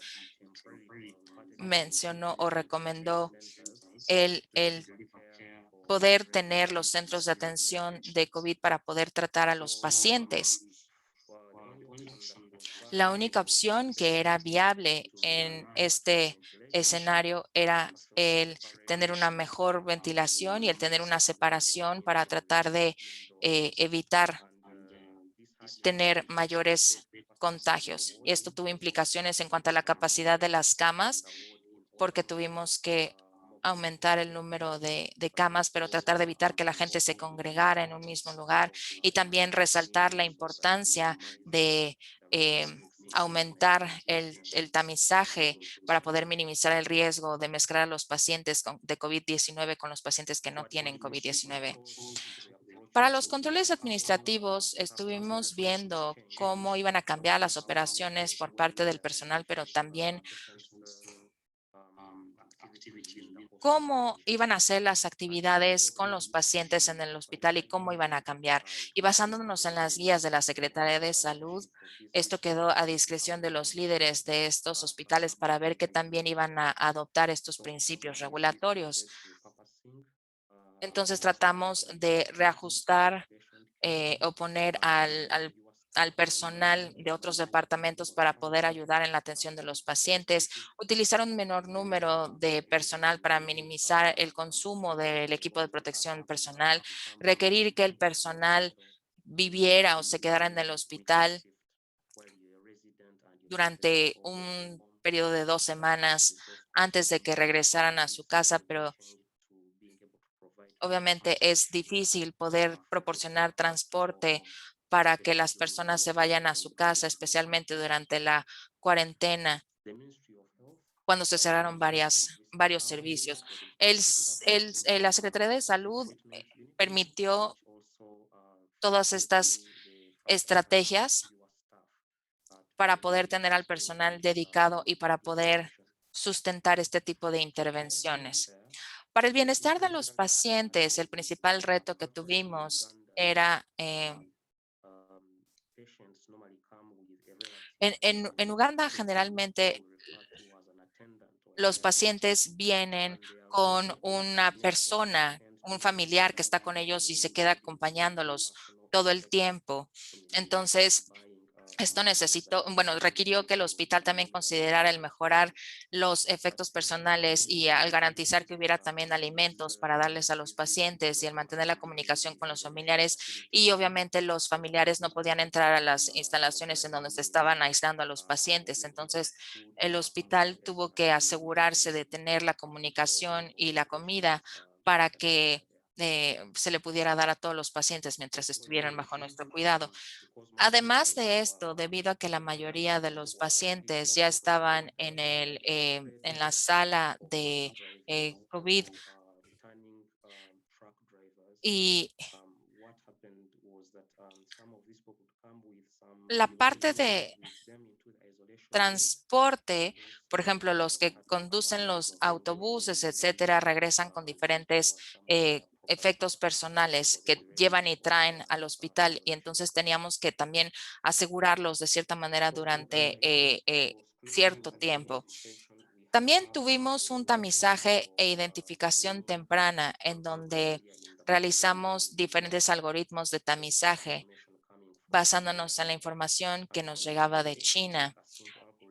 mencionó o recomendó el poder tener los centros de atención de COVID para poder tratar a los pacientes. La única opción que era viable en este escenario era el tener una mejor ventilación y el tener una separación para tratar de evitar tener mayores contagios. Y esto tuvo implicaciones en cuanto a la capacidad de las camas, porque tuvimos que aumentar el número de camas, pero tratar de evitar que la gente se congregara en un mismo lugar y también resaltar la importancia de aumentar el tamizaje para poder minimizar el riesgo de mezclar a los pacientes de COVID-19 con los pacientes que no tienen COVID-19. Para los controles administrativos, estuvimos viendo cómo iban a cambiar las operaciones por parte del personal, pero también cómo iban a ser las actividades con los pacientes en el hospital y cómo iban a cambiar. Y basándonos en las guías de la Secretaría de Salud, esto quedó a discreción de los líderes de estos hospitales para ver que también iban a adoptar estos principios regulatorios. Entonces tratamos de reajustar o poner al personal de otros departamentos para poder ayudar en la atención de los pacientes, utilizar un menor número de personal para minimizar el consumo del equipo de protección personal, requerir que el personal viviera o se quedara en el hospital durante un periodo de 2 semanas antes de que regresaran a su casa, pero obviamente es difícil poder proporcionar transporte para que las personas se vayan a su casa, especialmente durante la cuarentena, cuando se cerraron varios servicios. La Secretaría de Salud permitió todas estas estrategias para poder tener al personal dedicado y para poder sustentar este tipo de intervenciones. Para el bienestar de los pacientes, el principal reto que tuvimos era, en Uganda generalmente los pacientes vienen con una persona, un familiar que está con ellos y se queda acompañándolos todo el tiempo. Entonces, esto requirió que el hospital también considerara el mejorar los efectos personales y al garantizar que hubiera también alimentos para darles a los pacientes y el mantener la comunicación con los familiares. Y obviamente los familiares no podían entrar a las instalaciones en donde se estaban aislando a los pacientes. Entonces, el hospital tuvo que asegurarse de tener la comunicación y la comida para que se le pudiera dar a todos los pacientes mientras estuvieran bajo nuestro cuidado. Además de esto, debido a que la mayoría de los pacientes ya estaban en la sala de COVID y la parte de transporte, por ejemplo, los que conducen los autobuses, etcétera, regresan con diferentes efectos personales que llevan y traen al hospital y entonces teníamos que también asegurarlos de cierta manera durante cierto tiempo. También tuvimos un tamizaje e identificación temprana en donde realizamos diferentes algoritmos de tamizaje basándonos en la información que nos llegaba de China.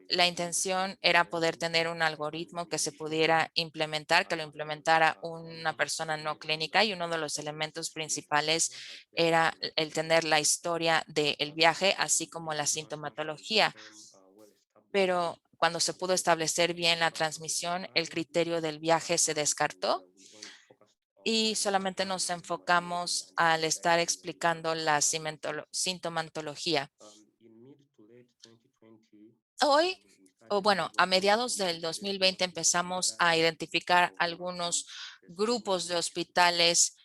La intención era poder tener un algoritmo que se pudiera implementar, que lo implementara una persona no clínica, y uno de los elementos principales era el tener la historia del viaje, así como la sintomatología. Pero cuando se pudo establecer bien la transmisión, el criterio del viaje se descartó y solamente nos enfocamos al estar explicando la sintomatología. Hoy, o bueno, a mediados del 2020 empezamos a identificar algunos grupos de hospitales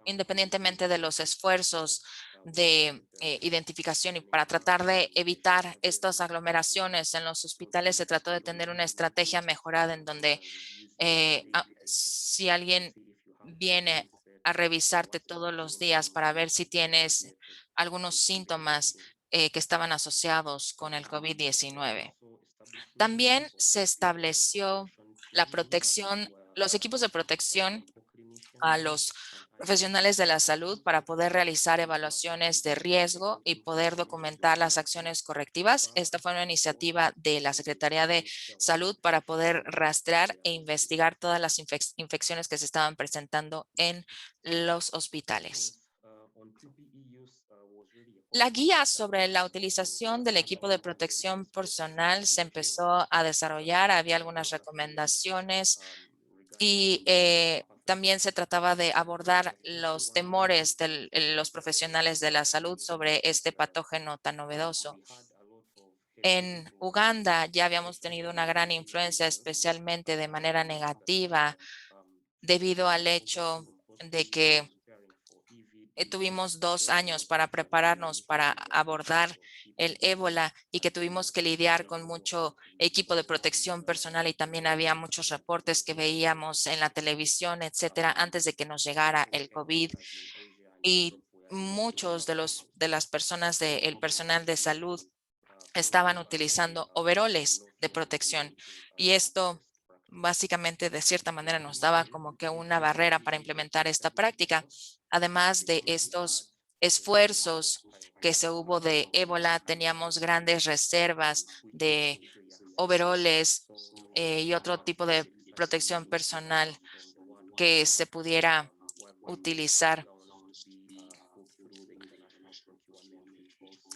independientemente de los esfuerzos de identificación, y para tratar de evitar estas aglomeraciones en los hospitales se trató de tener una estrategia mejorada en donde si alguien viene a revisarte todos los días para ver si tienes algunos síntomas que estaban asociados con el COVID-19. También se estableció la protección, los equipos de protección a los profesionales de la salud para poder realizar evaluaciones de riesgo y poder documentar las acciones correctivas. Esta fue una iniciativa de la Secretaría de Salud para poder rastrear e investigar todas las infecciones que se estaban presentando en los hospitales. La guía sobre la utilización del equipo de protección personal se empezó a desarrollar. Había algunas recomendaciones y también se trataba de abordar los temores de los profesionales de la salud sobre este patógeno tan novedoso. En Uganda ya habíamos tenido una gran influencia, especialmente de manera negativa, debido al hecho de que tuvimos 2 años para prepararnos para abordar el ébola y que tuvimos que lidiar con mucho equipo de protección personal, y también había muchos reportes que veíamos en la televisión, etcétera, antes de que nos llegara el COVID, y muchos de las personas del personal de salud estaban utilizando overoles de protección, y esto básicamente de cierta manera nos daba como que una barrera para implementar esta práctica. Además de estos esfuerzos que se hubo de ébola, teníamos grandes reservas de overoles y otro tipo de protección personal que se pudiera utilizar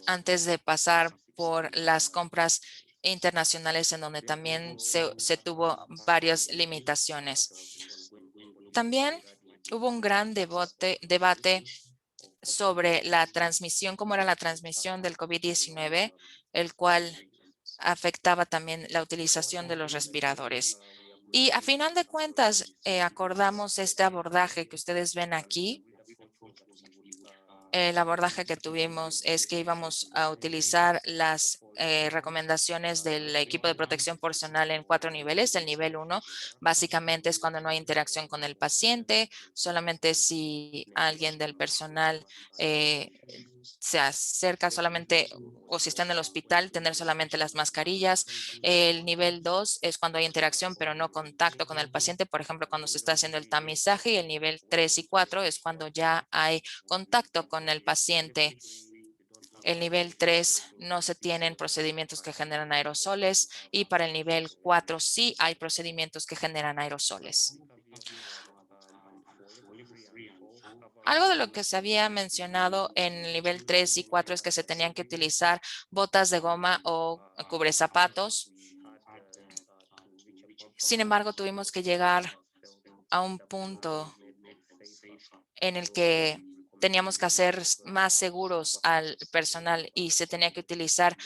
antes de pasar por las compras internacionales, en donde también se tuvo varias limitaciones. También hubo un gran debate sobre la transmisión, cómo era la transmisión del COVID-19, el cual afectaba también la utilización de los respiradores. Y a final de cuentas, acordamos este abordaje que ustedes ven aquí. El abordaje que tuvimos es que íbamos a utilizar las recomendaciones del equipo de protección personal en 4 niveles. El nivel 1 básicamente es cuando no hay interacción con el paciente, solamente si alguien del personal se acerca solamente, o si está en el hospital, tener solamente las mascarillas. El nivel 2 es cuando hay interacción pero no contacto con el paciente, por ejemplo, cuando se está haciendo el tamizaje, y el nivel 3 y 4 es cuando ya hay contacto con el paciente. El nivel 3 no se tienen procedimientos que generan aerosoles, y para el nivel 4 sí hay procedimientos que generan aerosoles. Algo de lo que se había mencionado en el nivel 3 y 4 es que se tenían que utilizar botas de goma o cubrezapatos. Sin embargo, tuvimos que llegar a un punto en el que teníamos que hacer más seguros al personal y se tenía que utilizar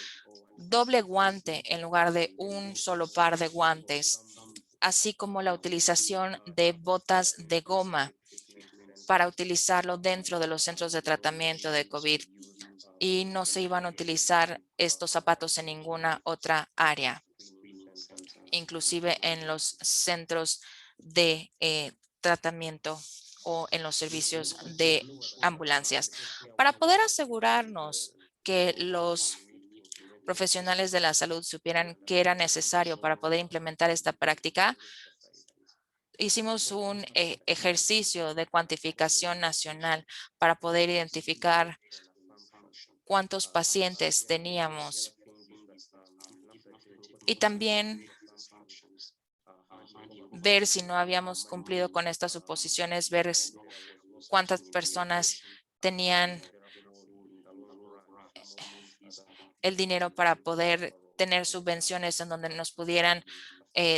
doble guante en lugar de un solo par de guantes, así como la utilización de botas de goma para utilizarlo dentro de los centros de tratamiento de COVID, y no se iban a utilizar estos zapatos en ninguna otra área, inclusive en los centros de tratamiento o en los servicios de ambulancias. Para poder asegurarnos que los profesionales de la salud supieran qué era necesario para poder implementar esta práctica, hicimos un ejercicio de cuantificación nacional para poder identificar cuántos pacientes teníamos. Y también ver si no habíamos cumplido con estas suposiciones, ver cuántas personas tenían el dinero para poder tener subvenciones en donde nos pudieran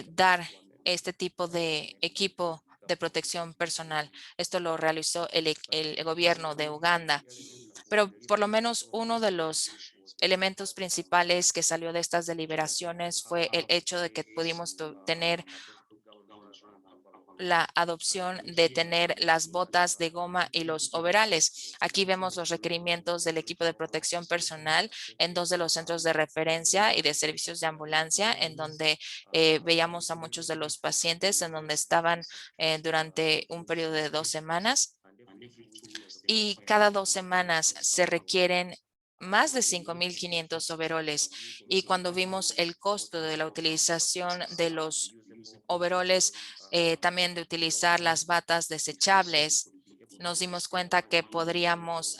dar este tipo de equipo de protección personal. Esto lo realizó el gobierno de Uganda. Pero por lo menos uno de los elementos principales que salió de estas deliberaciones fue el hecho de que pudimos tener la adopción de tener las botas de goma y los overales. Aquí vemos los requerimientos del equipo de protección personal en 2 de los centros de referencia y de servicios de ambulancia, en donde veíamos a muchos de los pacientes, en donde estaban durante un periodo de 2 semanas. Y cada 2 semanas se requieren más de 5,500 overoles. Y cuando vimos el costo de la utilización de los overoles, también de utilizar las batas desechables, nos dimos cuenta que podríamos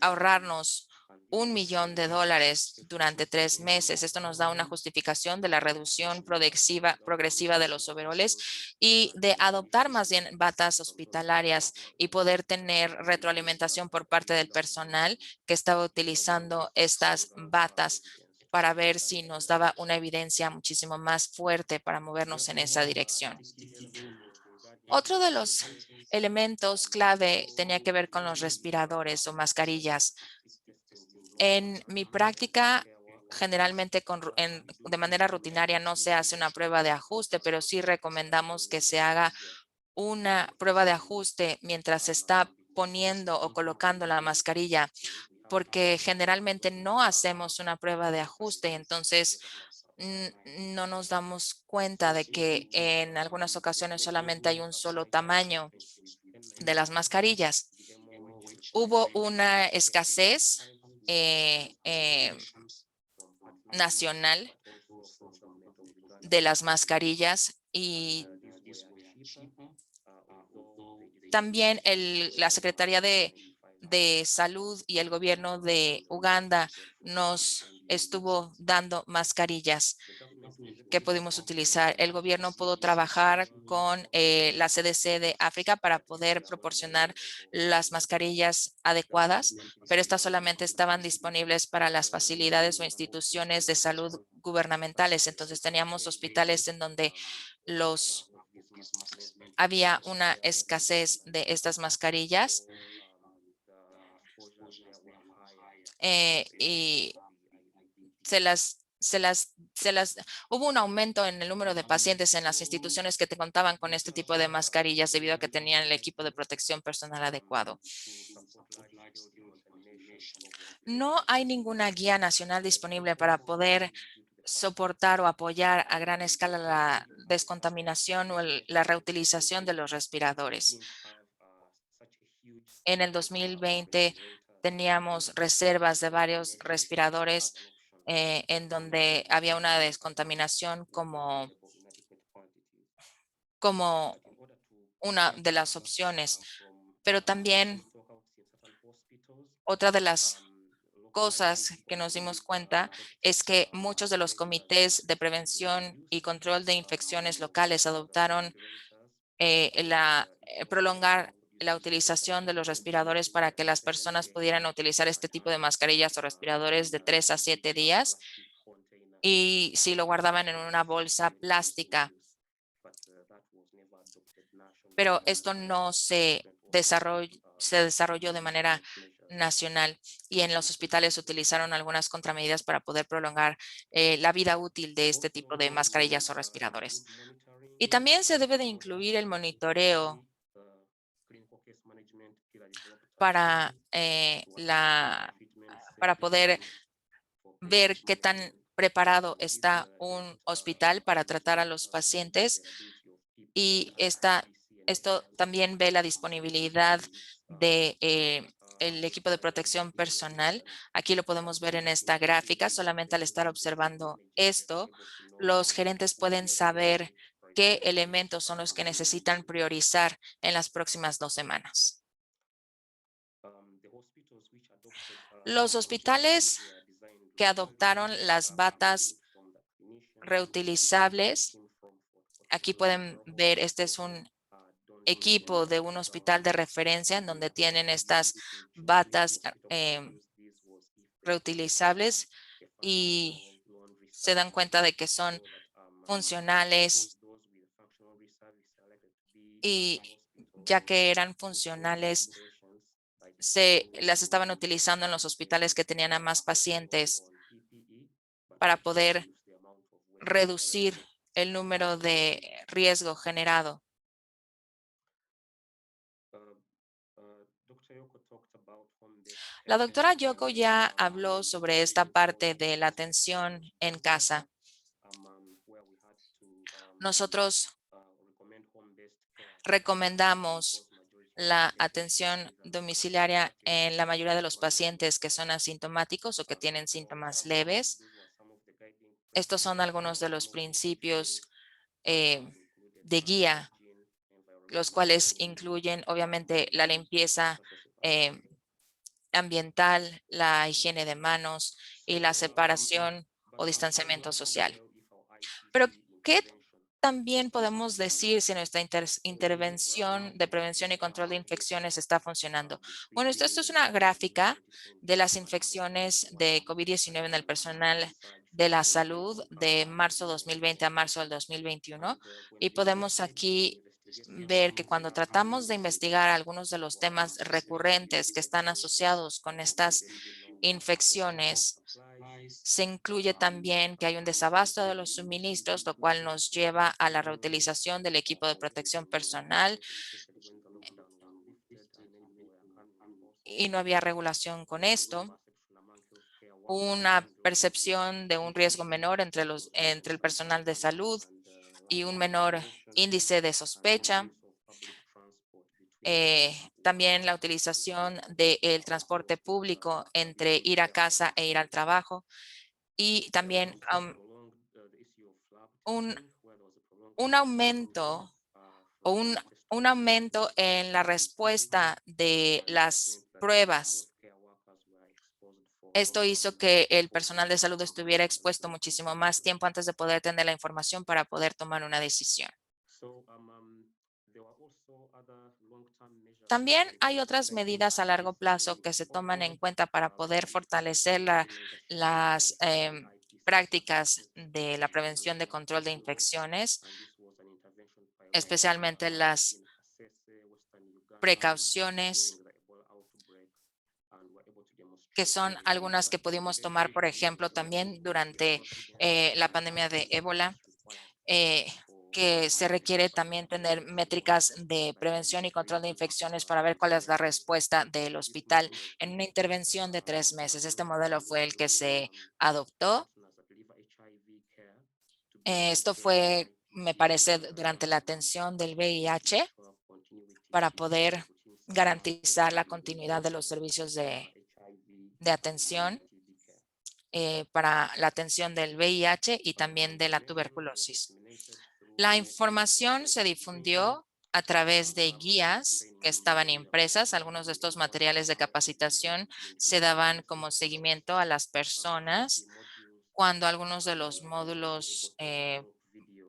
ahorrarnos $1,000,000 durante 3 meses. Esto nos da una justificación de la reducción progresiva de los overoles y de adoptar más bien batas hospitalarias y poder tener retroalimentación por parte del personal que estaba utilizando estas batas para ver si nos daba una evidencia muchísimo más fuerte para movernos en esa dirección. Otro de los elementos clave tenía que ver con los respiradores o mascarillas. En mi práctica, generalmente de manera rutinaria no se hace una prueba de ajuste, pero sí recomendamos que se haga una prueba de ajuste mientras se está poniendo o colocando la mascarilla, porque generalmente no hacemos una prueba de ajuste, entonces no nos damos cuenta de que en algunas ocasiones solamente hay un solo tamaño de las mascarillas. Hubo una escasez nacional de las mascarillas y también la Secretaría de Salud y el gobierno de Uganda nos estuvo dando mascarillas que pudimos utilizar. El gobierno pudo trabajar con la CDC de África para poder proporcionar las mascarillas adecuadas, pero estas solamente estaban disponibles para las facilidades o instituciones de salud gubernamentales. Entonces teníamos hospitales en donde había una escasez de estas mascarillas y hubo un aumento en el número de pacientes en las instituciones que te contaban con este tipo de mascarillas debido a que tenían el equipo de protección personal adecuado. No hay ninguna guía nacional disponible para poder soportar o apoyar a gran escala la descontaminación o la reutilización de los respiradores. En el 2020 teníamos reservas de varios respiradores en donde había una descontaminación como una de las opciones. Pero también otra de las cosas que nos dimos cuenta es que muchos de los comités de prevención y control de infecciones locales adoptaron prolongar la utilización de los respiradores para que las personas pudieran utilizar este tipo de mascarillas o respiradores de 3 a 7 días y si lo guardaban en una bolsa plástica. Pero esto no se desarrolló de manera nacional y en los hospitales utilizaron algunas contramedidas para poder prolongar la vida útil de este tipo de mascarillas o respiradores. Y también se debe de incluir el monitoreo para, para poder ver qué tan preparado está un hospital para tratar a los pacientes y esto también ve la disponibilidad de el equipo de protección personal. Aquí lo podemos ver en esta gráfica. Solamente al estar observando esto, los gerentes pueden saber qué elementos son los que necesitan priorizar en las próximas 2 semanas. Los hospitales que adoptaron las batas reutilizables, aquí pueden ver, este es un equipo de un hospital de referencia en donde tienen estas batas reutilizables y se dan cuenta de que son funcionales y ya que eran funcionales, se las estaban utilizando en los hospitales que tenían a más pacientes para poder reducir el número de riesgo generado. La doctora Yoko ya habló sobre esta parte de la atención en casa. Nosotros recomendamos la atención domiciliaria en la mayoría de los pacientes que son asintomáticos o que tienen síntomas leves. Estos son algunos de los principios de guía, los cuales incluyen obviamente la limpieza eh, ambiental, la higiene de manos y la separación o distanciamiento social. Pero, ¿qué también podemos decir si nuestra intervención de prevención y control de infecciones está funcionando? Bueno, esto es una gráfica de las infecciones de COVID-19 en el personal de la salud de marzo 2020 a marzo del 2021. Y podemos aquí ver que cuando tratamos de investigar algunos de los temas recurrentes que están asociados con estas infecciones, se incluye también que hay un desabasto de los suministros, lo cual nos lleva a la reutilización del equipo de protección personal y no había regulación con esto. Una percepción de un riesgo menor entre el personal de salud y un menor índice de sospecha. También la utilización del transporte público entre ir a casa e ir al trabajo y también un, un aumento o un aumento en la respuesta de las pruebas. Esto hizo que el personal de salud estuviera expuesto muchísimo más tiempo antes de poder tener la información para poder tomar una decisión. También hay otras medidas a largo plazo que se toman en cuenta para poder fortalecer las prácticas de la prevención de control de infecciones, especialmente las precauciones que son algunas que pudimos tomar, por ejemplo, también durante la pandemia de ébola, eh, que se requiere también tener métricas de prevención y control de infecciones para ver cuál es la respuesta del hospital en una intervención de 3 meses. Este modelo fue el que se adoptó. Esto fue, me parece, durante la atención del VIH para poder garantizar la continuidad de los servicios de atención para la atención del VIH y también de la tuberculosis. La información se difundió a través de guías que estaban impresas. Algunos de estos materiales de capacitación se daban como seguimiento a las personas cuando algunos de los módulos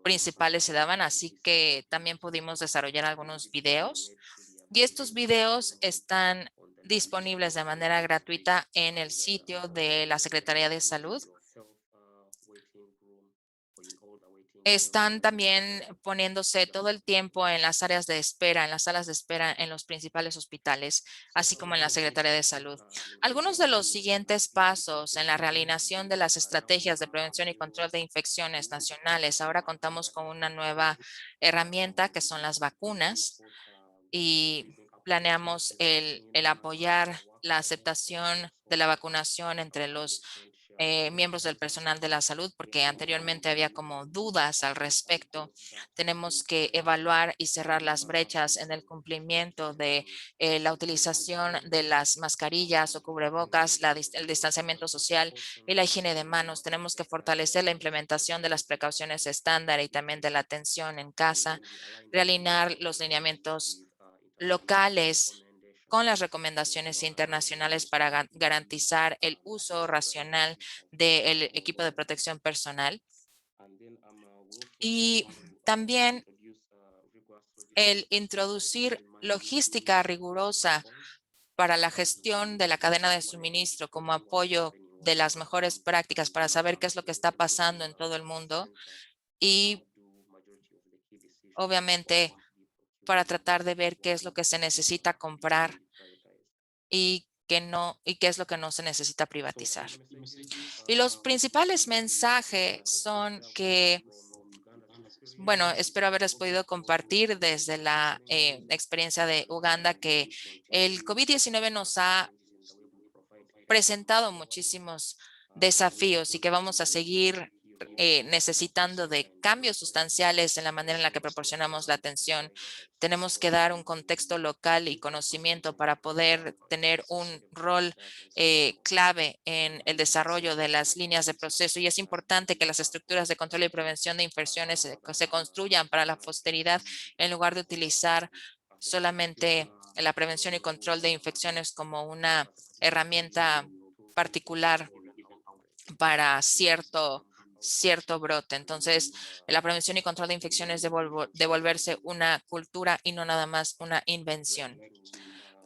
principales se daban, así que también pudimos desarrollar algunos videos y estos videos están disponibles de manera gratuita en el sitio de la Secretaría de Salud. Están también poniéndose todo el tiempo en las áreas de espera, en las salas de espera en los principales hospitales, así como en la Secretaría de Salud. Algunos de los siguientes pasos en la realineación de las estrategias de prevención y control de infecciones nacionales. Ahora contamos con una nueva herramienta que son las vacunas y planeamos el apoyar la aceptación de la vacunación entre los miembros del personal de la salud, porque anteriormente había como dudas al respecto. Tenemos que evaluar y cerrar las brechas en el cumplimiento de la utilización de las mascarillas o cubrebocas, el distanciamiento social y la higiene de manos. Tenemos que fortalecer la implementación de las precauciones estándar y también de la atención en casa, realinear los lineamientos locales con las recomendaciones internacionales para garantizar el uso racional del equipo de protección personal. Y también el introducir logística rigurosa para la gestión de la cadena de suministro como apoyo de las mejores prácticas para saber qué es lo que está pasando en todo el mundo y obviamente para tratar de ver qué es lo que se necesita comprar y qué es lo que no se necesita privatizar. Y los principales mensajes son que, bueno, espero haberles podido compartir desde la experiencia de Uganda que el COVID-19 nos ha presentado muchísimos desafíos y que vamos a seguir necesitando de cambios sustanciales en la manera en la que proporcionamos la atención. Tenemos que dar un contexto local y conocimiento para poder tener un rol clave en el desarrollo de las líneas de proceso y es importante que las estructuras de control y prevención de infecciones se construyan para la posteridad en lugar de utilizar solamente la prevención y control de infecciones como una herramienta particular para cierto brote. Entonces, la prevención y control de infecciones debe volverse una cultura y no nada más una invención.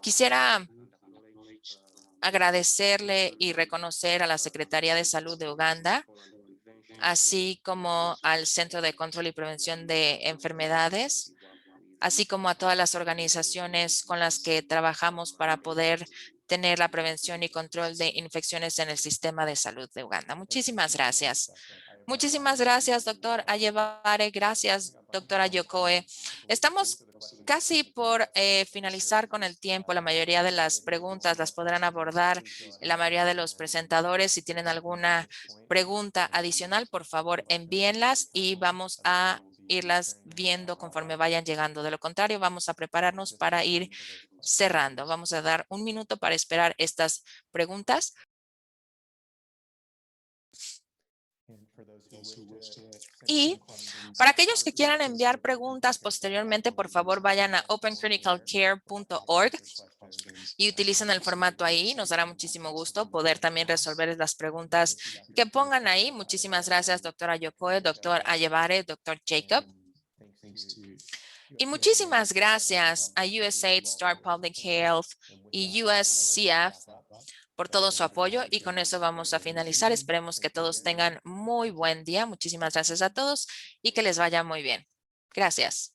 Quisiera agradecerle y reconocer a la Secretaría de Salud de Uganda, así como al Centro de Control y Prevención de Enfermedades, así como a todas las organizaciones con las que trabajamos para poder tener la prevención y control de infecciones en el sistema de salud de Uganda. Muchísimas gracias. Muchísimas gracias, doctor Ayebare. Gracias, doctora Yokoe. Estamos casi por finalizar con el tiempo. La mayoría de las preguntas las podrán abordar la mayoría de los presentadores. Si tienen alguna pregunta adicional, por favor, envíenlas y vamos a irlas viendo conforme vayan llegando. De lo contrario, vamos a prepararnos para ir cerrando. Vamos a dar un minuto para esperar estas preguntas. Y para aquellos que quieran enviar preguntas posteriormente, por favor vayan a opencriticalcare.org y utilicen el formato ahí. Nos dará muchísimo gusto poder también resolver las preguntas que pongan ahí. Muchísimas gracias, doctora Yokoe, doctor Ayebare, doctor Jacob. Y muchísimas gracias a USAID, Star Public Health y USCF por todo su apoyo y con eso vamos a finalizar. Esperemos que todos tengan muy buen día. Muchísimas gracias a todos y que les vaya muy bien. Gracias.